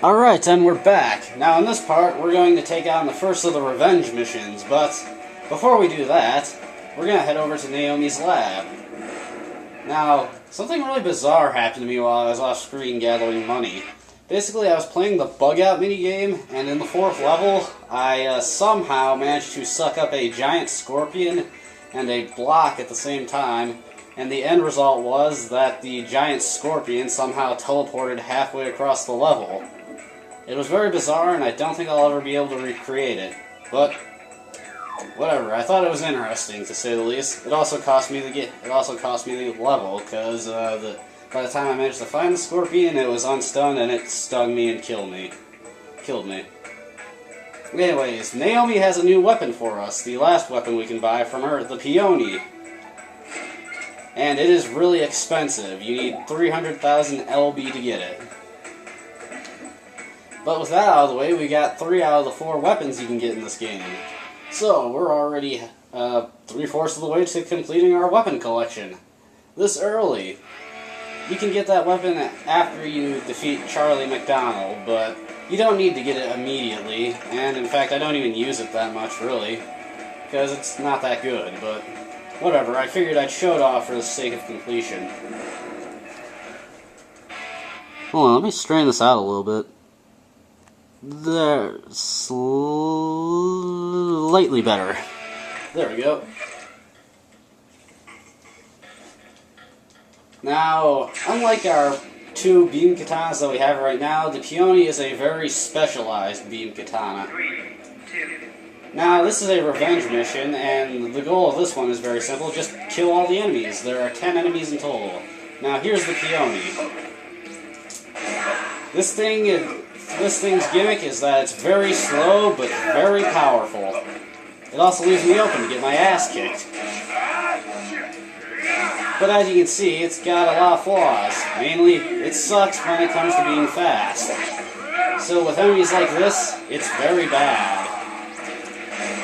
Alright, and we're back. Now in this part, we're going to take on the first of the revenge missions, but before we do that, we're going to head over to Naomi's lab. Now, something really bizarre happened to me while I was off screen gathering money. Basically, I was playing the bug out minigame, and in the 4th level, I somehow managed to suck up a giant scorpion and a block at the same time, and the end result was that the giant scorpion somehow teleported halfway across the level. It was very bizarre, and I don't think I'll ever be able to recreate it. But whatever. I thought it was interesting, to say the least. It also cost me the level, because by the time I managed to find the scorpion, it was unstunned, and it stung me and killed me. Anyways, Naomi has a new weapon for us. The last weapon we can buy from her, the peony. And it is really expensive. You need 300,000 LB to get it. But with that out of the way, we got 3 out of the 4 weapons you can get in this game. So, we're already 3/4 of the way to completing our weapon collection. This early. You can get that weapon after you defeat Charlie McDonald, but you don't need to get it immediately. And in fact, I don't even use it that much, really, because it's not that good, but whatever. I figured I'd show it off for the sake of completion. Hold on, let me strain this out a little bit. There, slightly better. There we go. Now, unlike our 2 beam katanas that we have right now, the peony is a very specialized beam katana. Now, this is a revenge mission, and the goal of this one is very simple. Just kill all the enemies. There are 10 enemies in total. Now, here's the peony. This thing's gimmick is that it's very slow, but very powerful. It also leaves me open to get my ass kicked. But as you can see, it's got a lot of flaws. Mainly, it sucks when it comes to being fast. So with enemies like this, it's very bad.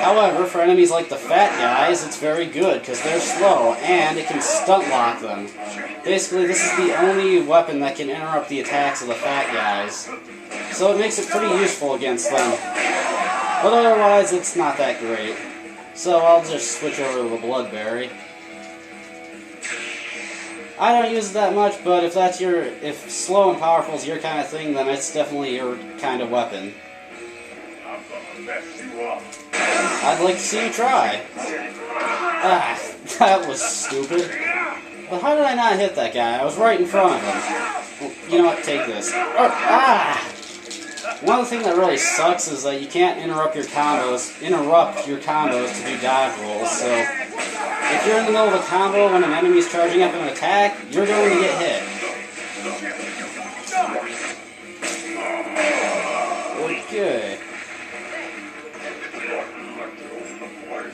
However, for enemies like the fat guys, it's very good, because they're slow, and it can stunt lock them. Basically, this is the only weapon that can interrupt the attacks of the fat guys. So it makes it pretty useful against them. But otherwise, it's not that great. So I'll just switch over to the Bloodberry. I don't use it that much, but if slow and powerful is your kind of thing, then it's definitely your kind of weapon. I'd like to see you try. Ah, that was stupid. But how did I not hit that guy? I was right in front of him. Well, you know what? Take this. One of the things that really sucks is that you can't interrupt your combos to do dodge rolls. So if you're in the middle of a combo when an enemy's charging up an attack, you're going to get hit. Okay.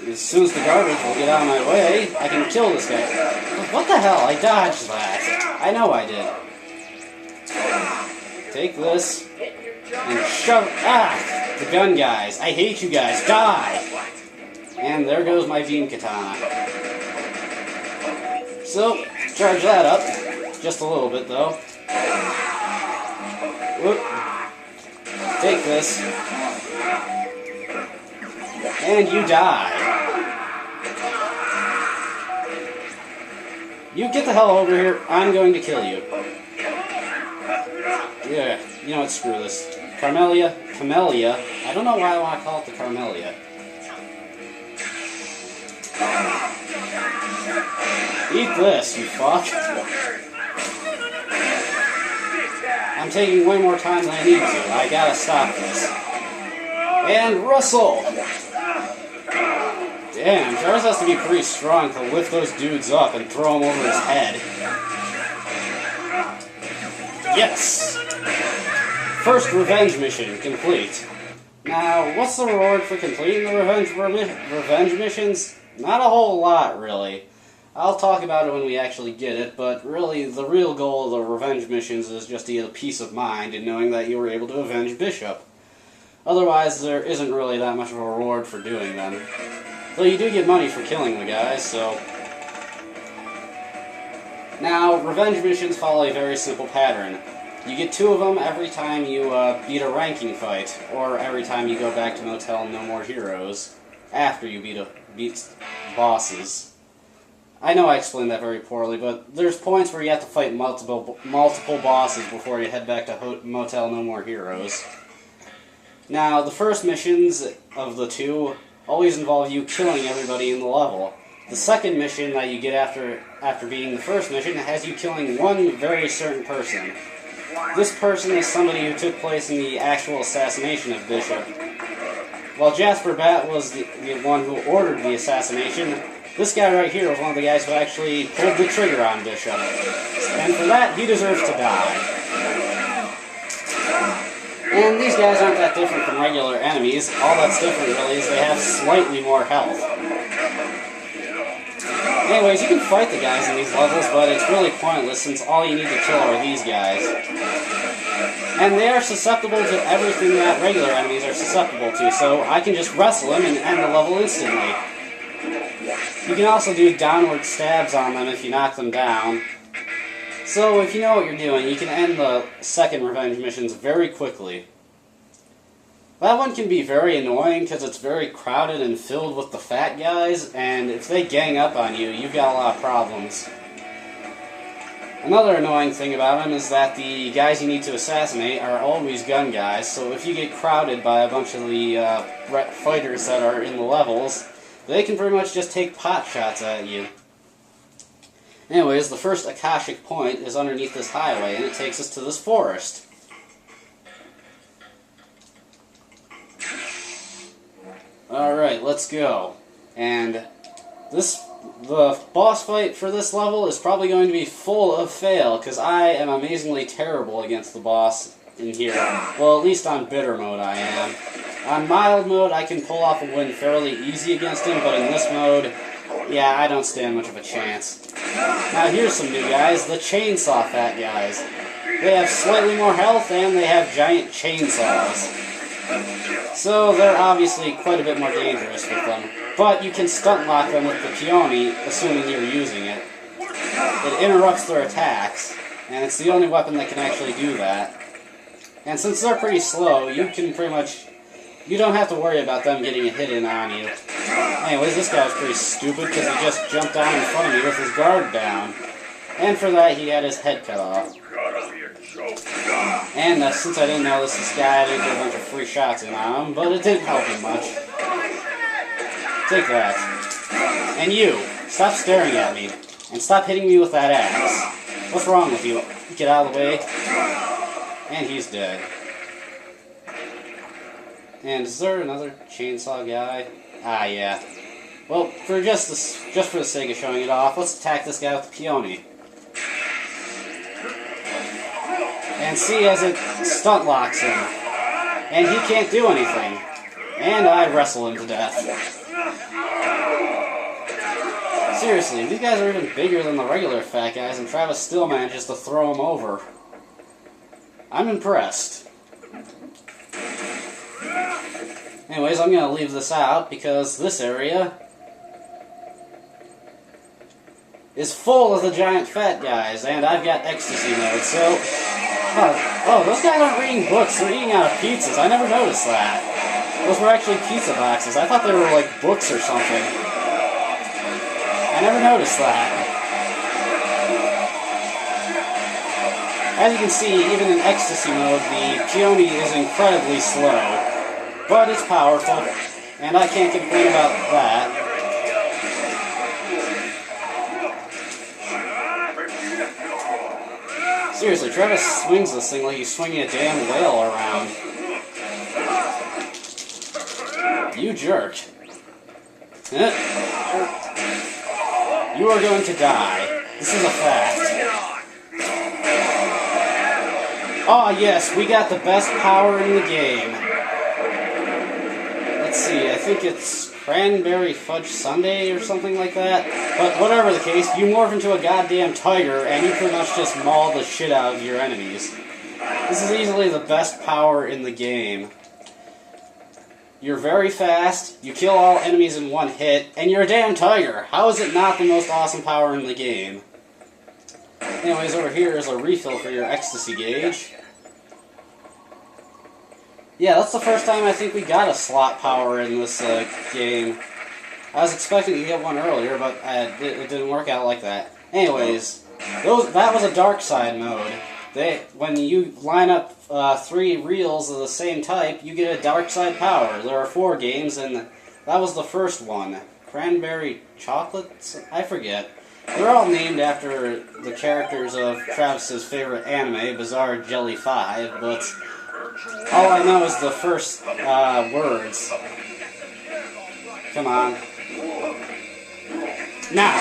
As soon as the garbage will get out of my way, I can kill this guy. What the hell? I dodged that. I know I did. Take this and shove. The gun guys. I hate you guys. Die! And there goes my beam katana. So, charge that up. Just a little bit, though. Whoop. Take this. And you die. You get the hell over here. I'm going to kill you. Yeah, you know what? Screw this. Camellia. I don't know why I want to call it the Camellia. Eat this, you fuck. I'm taking way more time than I need to. I gotta stop this. And Russell! Damn, Charles has to be pretty strong to lift those dudes up and throw them over his head. Yes! First revenge mission complete. Now, what's the reward for completing the revenge missions? Not a whole lot, really. I'll talk about it when we actually get it, but really, the real goal of the revenge missions is just to get a peace of mind in knowing that you were able to avenge Bishop. Otherwise, there isn't really that much of a reward for doing them. Though you do get money for killing the guys, so... Now, revenge missions follow a very simple pattern. You get 2 of them every time you beat a ranking fight, or every time you go back to Motel No More Heroes, after you beat bosses. I know I explained that very poorly, but there's points where you have to fight multiple bosses before you head back to Motel No More Heroes. Now, the first missions of the 2 always involve you killing everybody in the level. The second mission that you get after beating the first mission has you killing one very certain person. This person is somebody who took place in the actual assassination of Bishop. While Jasper Bat was the one who ordered the assassination, this guy right here was one of the guys who actually pulled the trigger on Bishop. And for that, he deserves to die. And these guys aren't that different from regular enemies. All that's different, really, is they have slightly more health. Anyways, you can fight the guys in these levels, but it's really pointless since all you need to kill are these guys. And they are susceptible to everything that regular enemies are susceptible to, so I can just wrestle them and end the level instantly. You can also do downward stabs on them if you knock them down. So if you know what you're doing, you can end the second revenge missions very quickly. That one can be very annoying because it's very crowded and filled with the fat guys, and if they gang up on you, you've got a lot of problems. Another annoying thing about them is that the guys you need to assassinate are always gun guys, so if you get crowded by a bunch of the fighters that are in the levels, they can pretty much just take pot shots at you. Anyways, the first Akashic point is underneath this highway, and it takes us to this forest. Alright, let's go. And the boss fight for this level is probably going to be full of fail, because I am amazingly terrible against the boss in here. Well, at least on bitter mode I am. On mild mode, I can pull off a win fairly easy against him, but in this mode, yeah, I don't stand much of a chance. Now here's some new guys, the Chainsaw Fat guys. They have slightly more health, and they have giant chainsaws. So they're obviously quite a bit more dangerous with them. But you can stunt lock them with the peony, assuming you're using it. It interrupts their attacks, and it's the only weapon that can actually do that. And since they're pretty slow, you don't have to worry about them getting a hit in on you. Anyways, this guy was pretty stupid because he just jumped down in front of me with his guard down. And for that, he had his head cut off. And since I didn't know this guy, I didn't get a bunch of free shots in on him, but it didn't help him much. Take that. And you, stop staring at me, and stop hitting me with that axe. What's wrong with you? Get out of the way. And he's dead. And is there another chainsaw guy? Ah, yeah. Well, for just for the sake of showing it off, let's attack this guy with the peony. And see as it stunt locks him. And he can't do anything. And I wrestle him to death. Seriously, these guys are even bigger than the regular fat guys, and Travis still manages to throw them over. I'm impressed. Anyways, I'm going to leave this out because this area is full of the giant fat guys, and I've got ecstasy mode, so... Oh, those guys aren't reading books, they're eating out of pizzas. I never noticed that. Those were actually pizza boxes. I thought they were like books or something. I never noticed that. As you can see, even in ecstasy mode, the peony is incredibly slow. But it's powerful, and I can't complain about that. Seriously, Travis swings this thing like he's swinging a damn whale around. You jerk. You are going to die. This is a fact. Ah, yes, we got the best power in the game. Let's see, I think it's Cranberry Fudge Sundae or something like that. But whatever the case, you morph into a goddamn tiger and you pretty much just maul the shit out of your enemies. This is easily the best power in the game. You're very fast, you kill all enemies in one hit, and you're a damn tiger. How is it not the most awesome power in the game? Anyways, over here is a refill for your ecstasy gauge. Yeah, that's the first time I think we got a slot power in this game. I was expecting to get one earlier, but it didn't work out like that. Anyways, that was a dark side mode. When you line up 3 reels of the same type, you get a dark side power. There are 4 games, and that was the first one. Cranberry Chocolate? I forget. They're all named after the characters of Travis's favorite anime, Bizarre Jelly 5, but all I know is the first words. Come on. Now!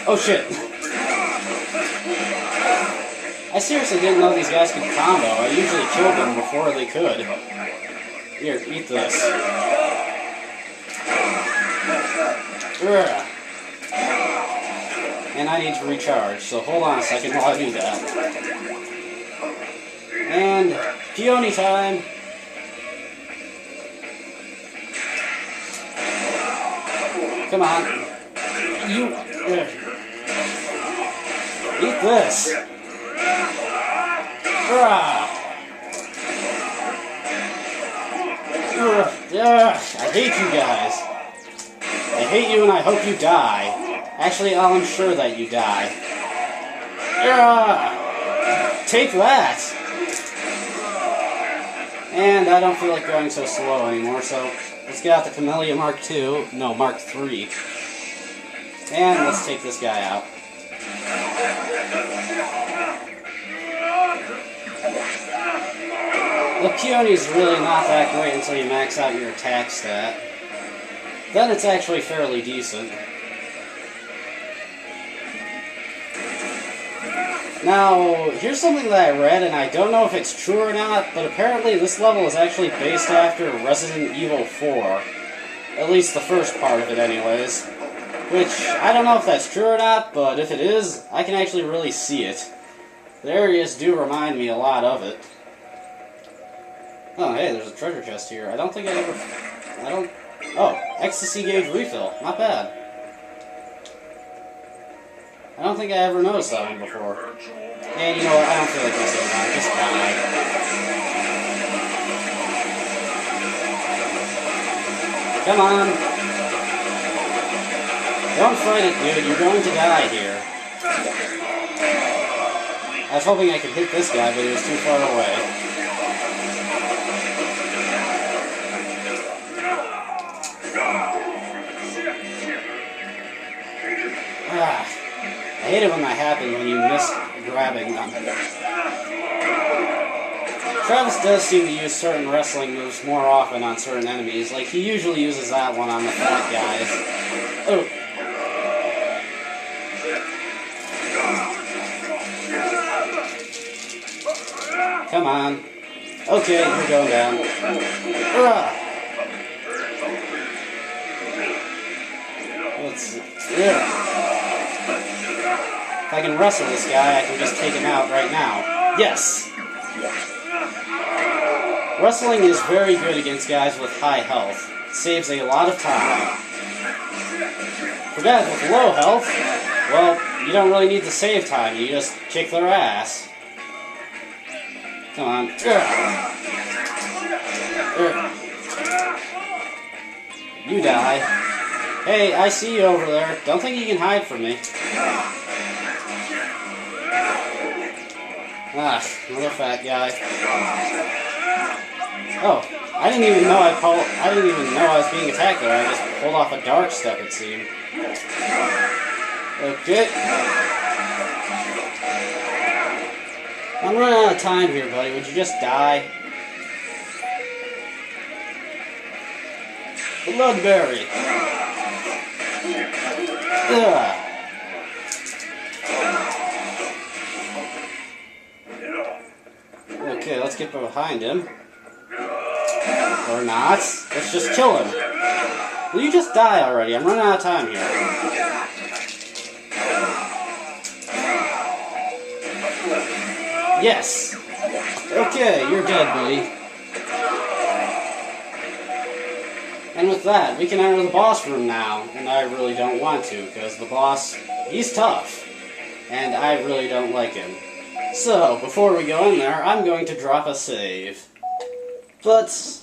Oh shit. I seriously didn't know these guys could combo. I usually killed them before they could. Here, eat this. Ugh. And I need to recharge, so hold on a second while I do that. And peony time! Come on. You... Eat this! I hate you guys. I hate you and I hope you die. Actually, I'll ensure that you die. Take that! And I don't feel like going so slow anymore, so let's get out the Camellia Mark II. No, Mark III. And let's take this guy out. The peony's really not that great until you max out your attack stat. Then it's actually fairly decent. Now, here's something that I read, and I don't know if it's true or not, but apparently this level is actually based after Resident Evil 4. At least the first part of it anyways. Which, I don't know if that's true or not, but if it is, I can actually really see it. The areas do remind me a lot of it. Oh, hey, there's a treasure chest here. I don't think I ever... Oh, ecstasy gauge refill. Not bad. I don't think I ever noticed that one before. And you know what? I don't feel like this anymore. Just die. Come on. Don't fight it, dude. You're going to die here. I was hoping I could hit this guy, but he was too far away. I hate it when that happens, when you miss grabbing them. Travis does seem to use certain wrestling moves more often on certain enemies. Like, he usually uses that one on the fat guys. Oh. Come on. Okay, you're going down. Let's see. If I can wrestle this guy, I can just take him out right now. Yes! Wrestling is very good against guys with high health. It saves a lot of time. For guys with low health, well, you don't really need to save time. You just kick their ass. Come on. You die. Hey, I see you over there. Don't think you can hide from me. Ah, another fat guy. Oh, I didn't even know I was being attacked there. I just pulled off a dark step, it seemed. Okay. I'm running out of time here, buddy. Would you just die? Bloodberry. Ugh. Okay, let's get behind him. Or not. Let's just kill him. Will you just die already? I'm running out of time here. Yes! Okay, you're dead, buddy. And with that, we can enter the boss room now. And I really don't want to, because the boss, he's tough. And I really don't like him. So, before we go in there, I'm going to drop a save. But,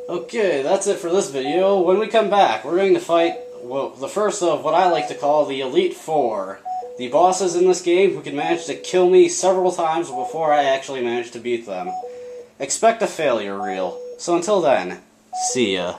okay, that's it for this video. When we come back, we're going to fight the first of what I like to call the Elite Four. The bosses in this game who can manage to kill me several times before I actually manage to beat them. Expect a failure reel. So until then, see ya.